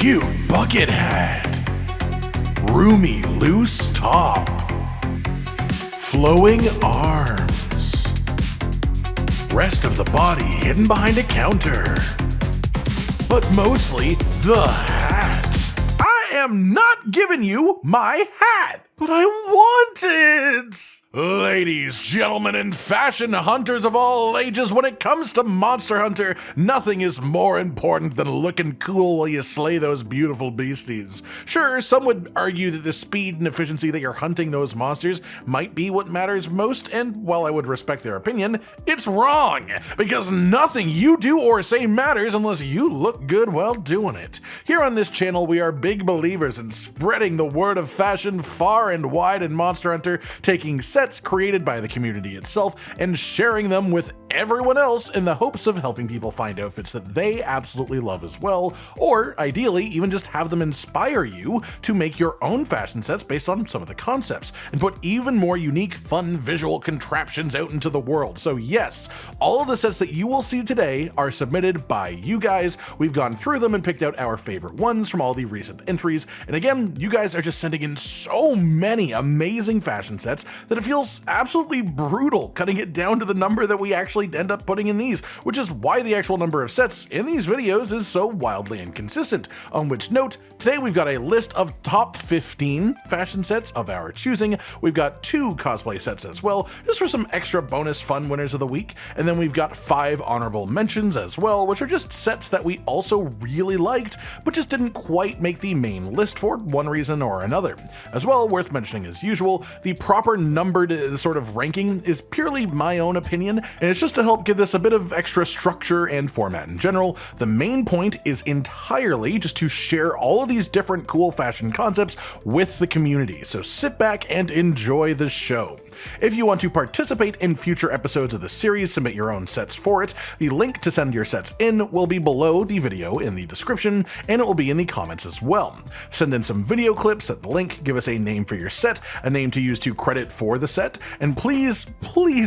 Cute bucket hat. Roomy loose top. Flowing arms. Rest of the body hidden behind a counter. But mostly the hat. I am not giving you my hat, but I want it! Ladies, gentlemen, and fashion hunters of all ages, when it comes to Monster Hunter, nothing is more important than looking cool while you slay those beautiful beasties. Sure, some would argue that the speed and efficiency that you're hunting those monsters might be what matters most, and while I would respect their opinion, it's wrong, because nothing you do or say matters unless you look good while doing it. Here on this channel, we are big believers in spreading the word of fashion far and wide in Monster Hunter, taking sets created by the community itself and sharing them with everyone else in the hopes of helping people find outfits that they absolutely love as well, or ideally even just have them inspire you to make your own fashion sets based on some of the concepts and put even more unique, fun visual contraptions out into the world. So yes, all of the sets that you will see today are submitted by you guys. We've gone through them and picked out our favorite ones from all the recent entries, and again, you guys are just sending in so many amazing fashion sets that it feels absolutely brutal cutting it down to the number that we actually end up putting in these, which is why the actual number of sets in these videos is so wildly inconsistent. On which note, today we've got a list of top 15 fashion sets of our choosing. We've got 2 cosplay sets as well, just for some extra bonus fun winners of the week, and then we've got 5 honorable mentions as well, which are just sets that we also really liked, but just didn't quite make the main list for one reason or another. As well, worth mentioning as usual, the proper numbered sort of ranking is purely my own opinion, and it's just to help give this a bit of extra structure and format in general. The main point is entirely just to share all of these different cool fashion concepts with the community, so sit back and enjoy the show. If you want to participate in future episodes of the series, submit your own sets for it. The link to send your sets in will be below the video in the description, and it will be in the comments as well. Send in some video clips at the link, give us a name for your set, a name to use to credit for the set, and please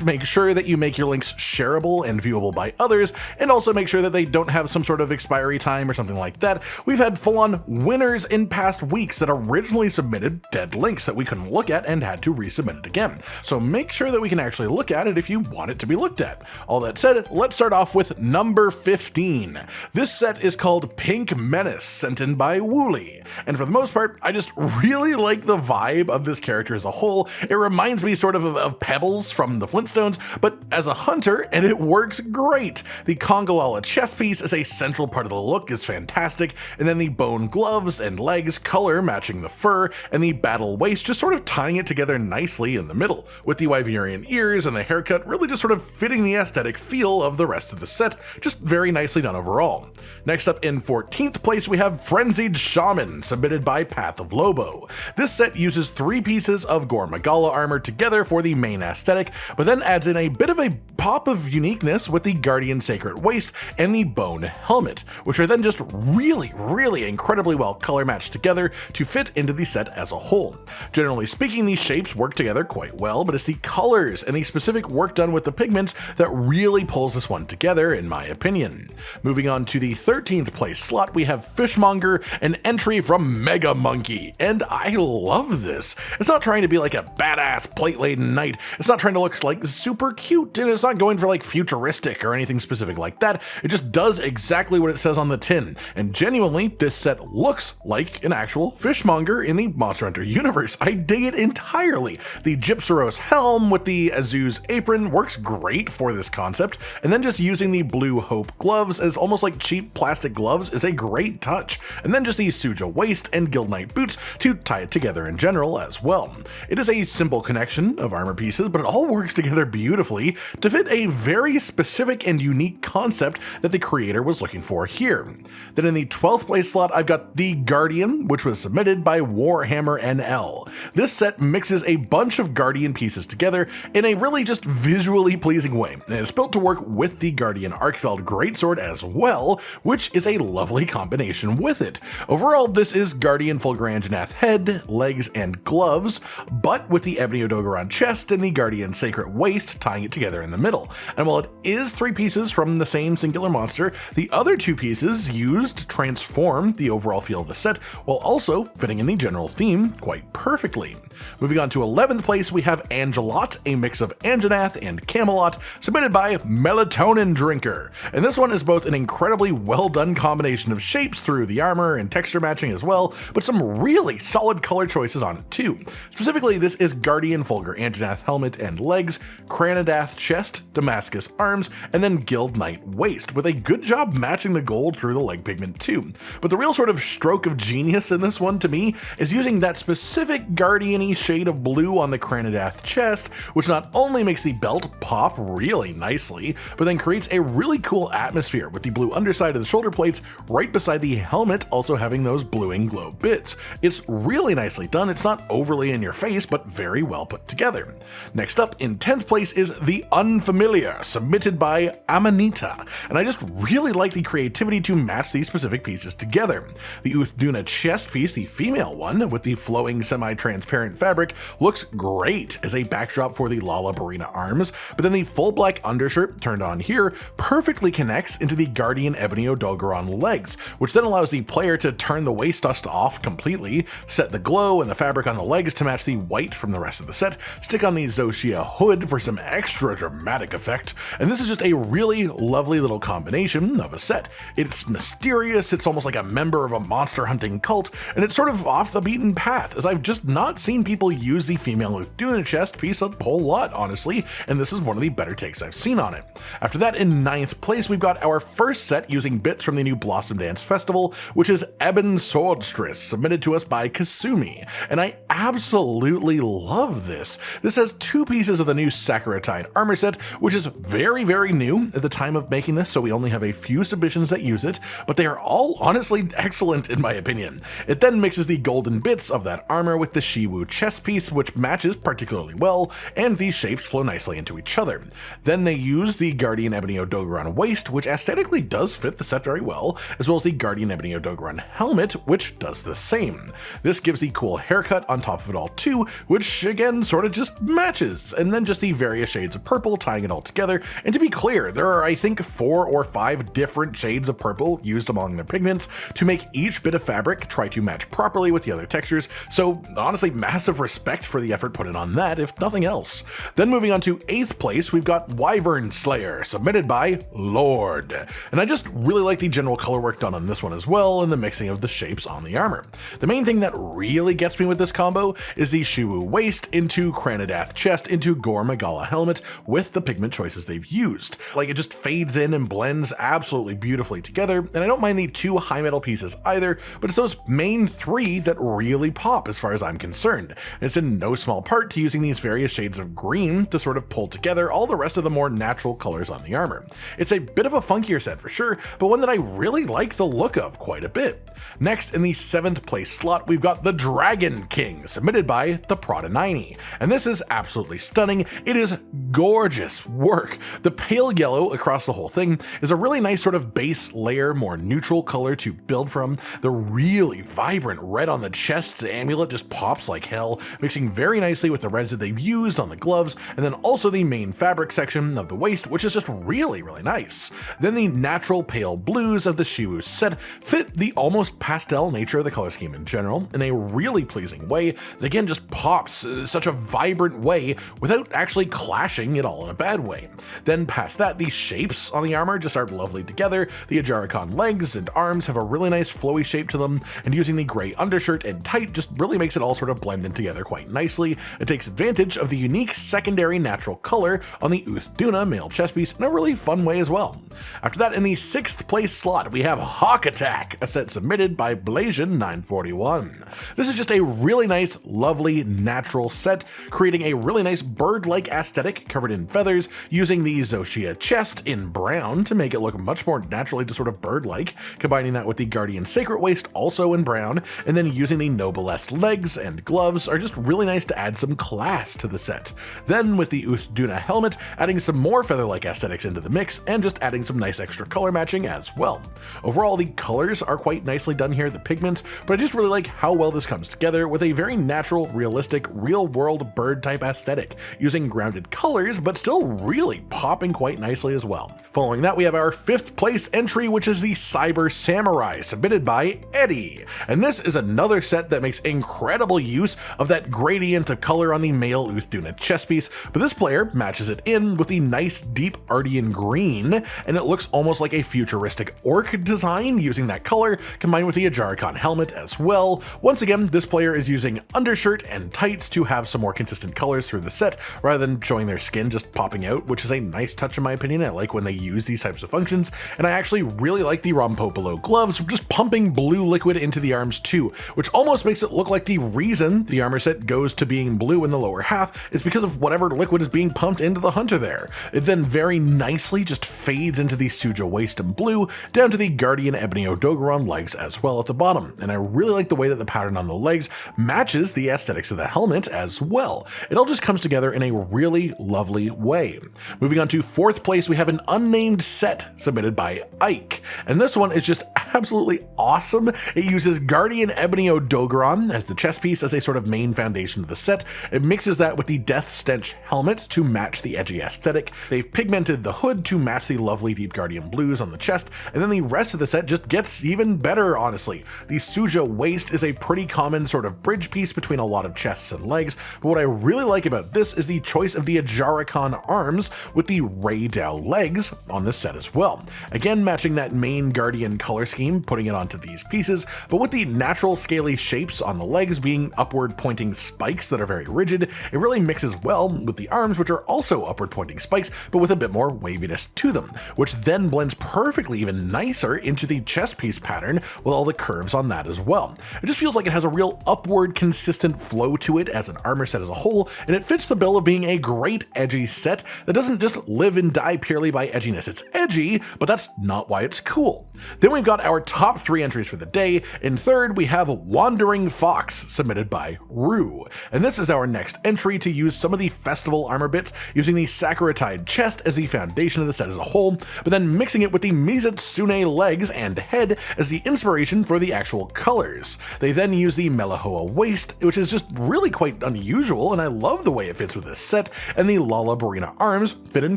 make sure that you make your links shareable and viewable by others, and also make sure that they don't have some sort of expiry time or something like that. We've had full-on winners in past weeks that originally submitted dead links that we couldn't look at and had to resubmit it again. So make sure that we can actually look at it if you want it to be looked at. All that said, let's start off with number 15. This set is called Pink Menace, sent in by Wooly. And for the most part, I just really like the vibe of this character as a whole. It reminds me sort of Pebbles from the Flintstones, but as a hunter, and it works great. The Kongolala chest piece is a central part of the look, is fantastic, and then the bone gloves and legs, color matching the fur, and the battle waist just sort of tying it together nicely in the middle, with the Wyverian ears and the haircut really just sort of fitting the aesthetic feel of the rest of the set, just very nicely done overall. Next up in 14th place we have Frenzied Shaman, submitted by Path of Lobo. This set uses 3 pieces of gore magala armor together for the main aesthetic, but then adds in a bit of a pop of uniqueness with the Guardian Sacred waist and the bone helmet, which are then just really incredibly well color matched together to fit into the set as a whole. Generally speaking, these shapes work together quite well, but it's the colors and the specific work done with the pigments that really pulls this one together, in my opinion. Moving on to the 13th place slot, we have Fishmonger, an entry from Mega Monkey, and I love this. It's not trying to be like a badass plate-laden knight, it's not trying to look like super cute, and it's not going for like futuristic or anything specific like that. It just does exactly what it says on the tin, and genuinely, this set looks like an actual fishmonger in the Monster Hunter universe. I dig it entirely. The Gypsaros helm with the Azuz apron works great for this concept, and then just using the Blue Hope gloves as almost like cheap plastic gloves is a great touch, and then just the Suja waist and Guild Knight boots to tie it together in general as well. It is a simple connection of armor pieces, but it all works together beautifully to fit a very specific and unique concept that the creator was looking for here. Then in the 12th place slot, I've got the Guardian, which was submitted by Warhammer NL. This set mixes a bunch of Guardian Guardian pieces together in a really just visually pleasing way, and it's built to work with the Guardian Arkveld greatsword as well, which is a lovely combination with it. Overall, this is Guardian Fulguranganath head, legs, and gloves, but with the Ebony Odogaron chest and the Guardian Seikret waist tying it together in the middle. And while it is 3 pieces from the same singular monster, the other 2 pieces used to transform the overall feel of the set while also fitting in the general theme quite perfectly. Moving on to 11th place, we have Angelot, a mix of Anjanath and Camelot, submitted by Melatonin Drinker. And this one is both an incredibly well done combination of shapes through the armor and texture matching as well, but some really solid color choices on it too. Specifically, this is Guardian Fulgur Anjanath helmet and legs, Cranadath chest, Damascus arms, and then Guild Knight waist, with a good job matching the gold through the leg pigment too. But the real sort of stroke of genius in this one to me is using that specific Guardian-y shade of blue on the Cranadath chest, which not only makes the belt pop really nicely, but then creates a really cool atmosphere with the blue underside of the shoulder plates right beside the helmet also having those bluing glow bits. It's really nicely done. It's not overly in your face, but very well put together. Next up in 10th place is The Unfamiliar, submitted by Amanita, and I just really like the creativity to match these specific pieces together. The Duna chest piece, the female one, with the flowing semi-transparent fabric, looks great as a backdrop for the Lala Barina arms, but then the full black undershirt turned on here perfectly connects into the Guardian Ebony Odogaron legs, which then allows the player to turn the waist dust off completely, set the glow and the fabric on the legs to match the white from the rest of the set, stick on the Zoshia hood for some extra dramatic effect, and this is just a really lovely little combination of a set. It's mysterious, it's almost like a member of a monster hunting cult, and it's sort of off the beaten path, as I've just not seen people use the female with Duna chest piece a whole lot, honestly, and this is one of the better takes I've seen on it. After that, in 9th place, we've got our first set using bits from the new Blossomdance Festival, which is Ebon Swordstress, submitted to us by Kasumi, and I absolutely love this. This has 2 pieces of the new Saccharitide armor set, which is very, very new at the time of making this, so we only have a few submissions that use it, but they are all honestly excellent in my opinion. It then mixes the golden bits of that armor with the Shiwu chest piece, which matches particularly well, and these shapes flow nicely into each other. Then they use the Guardian Ebony Odogaron waist, which aesthetically does fit the set very well, as well as the Guardian Ebony Odogaron helmet, which does the same. This gives the cool haircut on top of it all too, which again sort of just matches, and then just the various shades of purple tying it all together. And to be clear, there are I think 4 or 5 different shades of purple used among their pigments to make each bit of fabric try to match properly with the other textures, so honestly massive respect for the effort put in on that, if nothing else. Then moving on to 8th place, we've got Wyvern Slayer, submitted by Lord, and I just really like the general color work done on this one as well, and the mixing of the shapes on the armor. The main thing that really gets me with this combo is the Shiwu waist into Cranadath chest into Gore Magala helmet with the pigment choices they've used. Like, it just fades in and blends absolutely beautifully together, and I don't mind the 2 high metal pieces either, but it's those main 3 that really pop as far as I'm concerned. And it's in no small part to using these various shades of green to sort of pull together all the rest of the more natural colors on the armor. It's a bit of a funkier set for sure, but one that I really like the look of quite a bit. Next, in the 7th place slot, we've got the Dragon King, submitted by the Prada90, and this is absolutely stunning. It is gorgeous work. The pale yellow across the whole thing is a really nice sort of base layer, more neutral color to build from. The really vibrant red on the chest amulet just pops like hell, mixing very nicely with the reds that they've used on the gloves, and then also the main fabric section of the waist, which is just really, really nice. Then the natural pale blues of the Shiwu set fit the almost pastel nature of the color scheme in general in a really pleasing way that again just pops such a vibrant way without actually clashing at all in a bad way. Then past that, the shapes on the armor just are lovely together. The Ajarikon legs and arms have a really nice flowy shape to them, and using the gray undershirt and tight just really makes it all sort of blend in together quite nicely. It takes advantage of the unique secondary natural color on the Duna male chest piece in a really fun way as well. After that, in the 6th place slot, we have Hawk Attack, a set submitted submitted by Blasian941. This is just a really nice, lovely, natural set, creating a really nice bird-like aesthetic covered in feathers, using the Zoshia chest in brown to make it look much more naturally to sort of bird-like, combining that with the Guardian Sacred waist also in brown, and then using the Noblesse legs and gloves are just really nice to add some class to the set. Then with the duna helmet, adding some more feather-like aesthetics into the mix, and just adding some nice extra color matching as well. Overall, the colors are quite nicely done here, the pigments, but I just really like how well this comes together with a very natural, realistic, real-world bird-type aesthetic, using grounded colors, but still really popping quite nicely as well. Following that, we have our 5th place entry, which is the Cyber Samurai, submitted by Eddie. And this is another set that makes incredible use of that gradient of color on the male Uthduna chest piece, but this player matches it in with the nice deep Artian green, and it looks almost like a futuristic orc design using that color, combined with the Ajarikon helmet as well. Once again, this player is using undershirt and tights to have some more consistent colors through the set, rather than showing their skin just popping out, which is a nice touch in my opinion. I like when they use these types of functions, and I actually really like the Rompopolo gloves, just pumping blue liquid into the arms too, which almost makes it look like the reason the armor set goes to being blue in the lower half is because of whatever liquid is being pumped into the hunter there. It then very nicely just fades into the Suja waist in blue, down to the Guardian Ebony Odogaron legs as well at the bottom, and I really like the way that the pattern on the legs matches the aesthetics of the helmet as well. It all just comes together in a really lovely way. Moving on to 4th place, we have an unnamed set submitted by Ike, and this one is just absolutely awesome. It uses Guardian Ebony Odogaron as the chest piece as a sort of main foundation of the set. It mixes that with the Death Stench helmet to match the edgy aesthetic. They've pigmented the hood to match the lovely deep Guardian blues on the chest, and then the rest of the set just gets even better, honestly. The Suja waist is a pretty common sort of bridge piece between a lot of chests and legs, but what I really like about this is the choice of the Ajarikon arms with the Raydao legs on this set as well. Again, matching that main Guardian color scheme, putting it onto these pieces, but with the natural scaly shapes on the legs being upward pointing spikes that are very rigid, it really mixes well with the arms, which are also upward pointing spikes, but with a bit more waviness to them, which then blends perfectly even nicer into the chest piece pattern with all the curves on that as well. It just feels like it has a real upward consistent flow to it as an armor set as a whole, and it fits the bill of being a great edgy set that doesn't just live and die purely by edginess. It's edgy, but that's not why it's cool. Then we've got our top 3 entries for the day. In 3rd, we have Wandering Fox, submitted by Rue. And this is our next entry to use some of the festival armor bits, using the Saccharitide chest as the foundation of the set as a whole, but then mixing it with the Mizutsune legs and head as the inspiration for the actual colors. They then use the Melahoa waist, which is just really quite unusual, and I love the way it fits with this set, and the Lollabarina arms fit in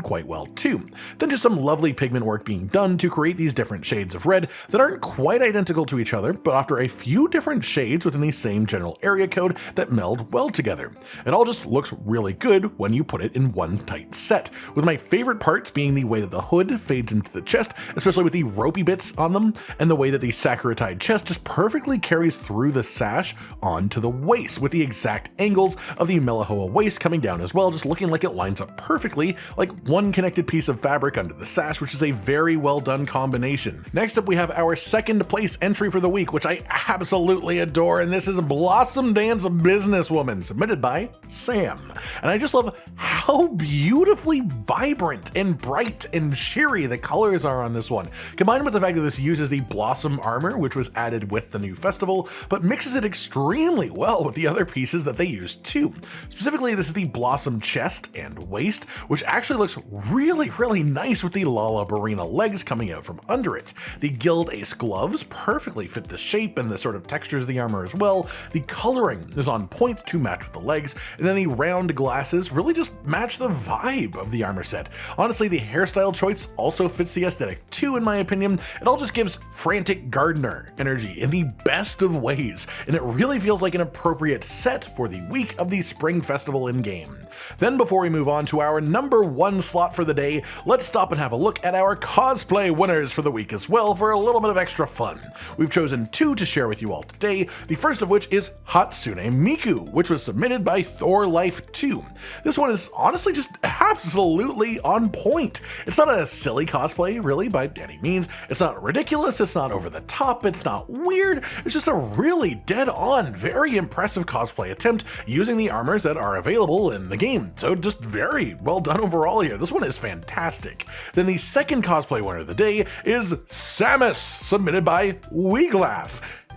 quite well too. Then just some lovely pigment work being done to create these different shades of red that aren't quite identical to each other, but offer a few different shades within the same general area code that meld well together. It all just looks really good when you put it in one tight set, with my favorite parts being the way that the hood fades into the chest, especially with the ropey bits on them, and the way that the Saccharitide chest just perfectly carries through the sash onto the waist, with the exact angles of the Melahoa waist coming down as well, just looking like it lines up perfectly like one connected piece of fabric under the sash, which is a very well done combination. Next up, we have our 2nd place entry for the week, which I absolutely adore, and this is Blossomdance Businesswoman, submitted by Sam. And I just love how beautifully vibrant and bright and cheery the colors are on this one, combined with the fact that this uses the Blossom armor, which was added with the new festival, but mixes it extremely well with the other pieces that they used too. Specifically, this is the Blossom chest and waist, which actually looks really nice with the Lollabarina legs coming out from under it. The Guild Ace gloves perfectly fit the shape and the sort of textures of the armor as well. The coloring is on point to match with the legs, and then the round glasses really just match the vibe of the armor set. Honestly, the hairstyle choice also fits the aesthetic too, in my opinion. It all just gives frantic gardener energy in the best of ways, and it really feels like an appropriate set for the week of the Spring Festival in-game. Then before we move on to our number 1 slot for the day, let's stop and have a look at our cosplay winners for the week as well for a little bit of extra fun. We've chosen 2 to share with you all today, the first of which is Hotsune Miku, which was submitted by Thor Life 2. This one is honestly just absolutely on point. It's not a silly cosplay, really, by any means. It's not ridiculous, it's not over the top, it's not weird. It's just a really dead-on, very impressive cosplay attempt using the armors that are available in the game. So just very well done overall here. This one is fantastic. Then the second cosplay winner of the day is Samus, submitted by Wyvria.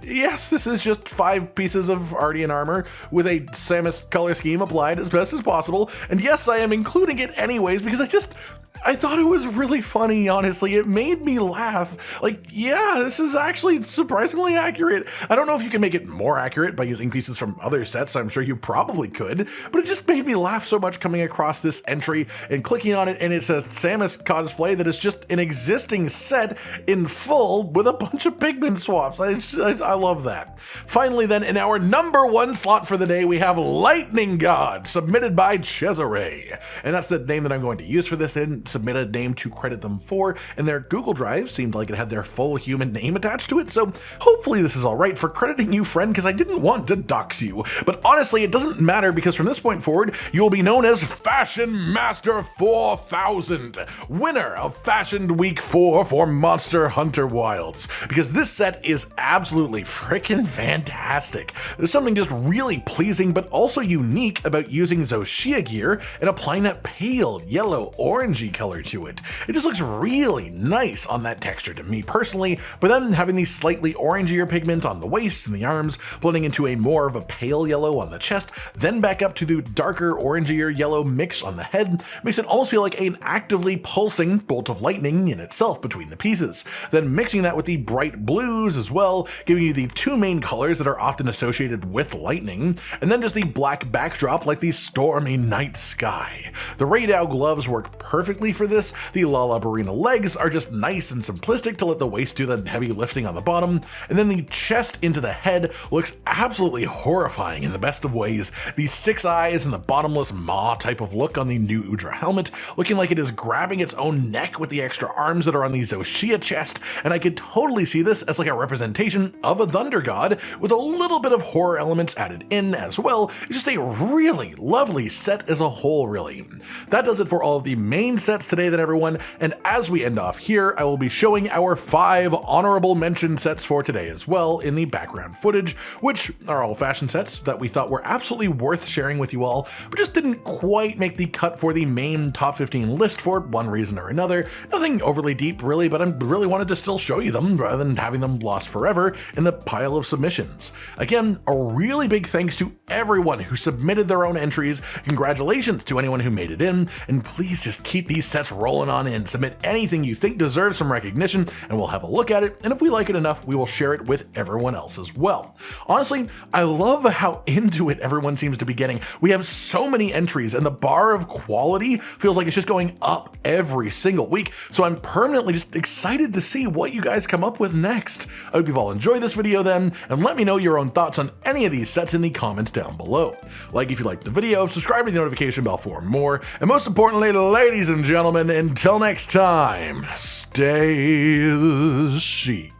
Yes, this is just 5 pieces of Artian armor with a Samus color scheme applied as best as possible. And yes, I am including it anyways because I thought it was really funny, honestly. It made me laugh. Like, yeah, this is actually surprisingly accurate. I don't know if you can make it more accurate by using pieces from other sets. I'm sure you probably could, but it just made me laugh so much coming across this entry and clicking on it, and it says Samus cosplay that is just an existing set in full with a bunch of pigment swaps. I love that. Finally then, in our number 1 slot for the day, we have Lightning God, submitted by Cesare. And that's the name that I'm going to use for this. They didn't submit a name to credit them for, and their Google Drive seemed like it had their full human name attached to it, so hopefully this is alright for crediting you, friend, because I didn't want to dox you. But honestly, it doesn't matter, because from this point forward, you will be known as Fashion Master 4000, winner of Fashion Week 4 for Monster Hunter Wilds, because this set is absolutely freaking fantastic. There's something just really pleasing but also unique about using Zoshia gear and applying that pale yellow orangey color to it. It just looks really nice on that texture to me personally, but then having the slightly orangier pigment on the waist and the arms, blending into a more of a pale yellow on the chest, then back up to the darker orangier yellow mix on the head, makes it almost feel like an actively pulsing bolt of lightning in itself between the pieces. Then mixing that with the bright blues as well, giving you the 2 main colors that are often associated with lightning, and then just the black backdrop like the stormy night sky. The Raydao gloves work perfectly for this. The Lala Barina legs are just nice and simplistic to let the waist do the heavy lifting on the bottom, and then the chest into the head looks absolutely horrifying in the best of ways. The 6 eyes and the bottomless maw type of look on the new Udra helmet, looking like it is grabbing its own neck with the extra arms that are on the Zoshia chest, and I could totally see this as like a representation of a thunder god with a little bit of horror elements added in as well. It's just a really lovely set as a whole, really. That does it for all of the main sets today then, everyone, and as we end off here, I will be showing our 5 honorable mention sets for today as well in the background footage, which are all fashion sets that we thought were absolutely worth sharing with you all, but just didn't quite make the cut for the main top 15 list for one reason or another. Nothing overly deep, really, but I really wanted to still show you them rather than having them lost forever in the pile of submissions. Again, a really big thanks to everyone who submitted their own entries. Congratulations to anyone who made it in, and please just keep these sets rolling on in. Submit anything you think deserves some recognition, and we'll have a look at it, and if we like it enough, we will share it with everyone else as well. Honestly, I love how into it everyone seems to be getting. We have so many entries, and the bar of quality feels like it's just going up every single week, so I'm permanently just excited to see what you guys come up with next. I hope you've all enjoyed this video then, and let me know your own thoughts on any of these sets in the comments down below. Like if you liked the video, subscribe to the notification bell for more, and most importantly, ladies and gentlemen, until next time, stay chic.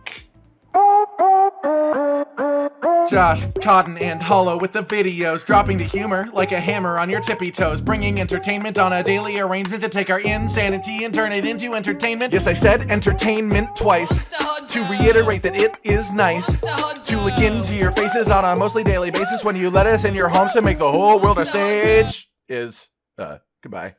Josh, Cotton, and Hollow with the videos, dropping the humor like a hammer on your tippy toes, bringing entertainment on a daily arrangement to take our insanity and turn it into entertainment. Yes, I said entertainment twice, to reiterate that it is nice to look into your faces on a mostly daily basis when you let us in your homes to make the whole world a stage. Goodbye.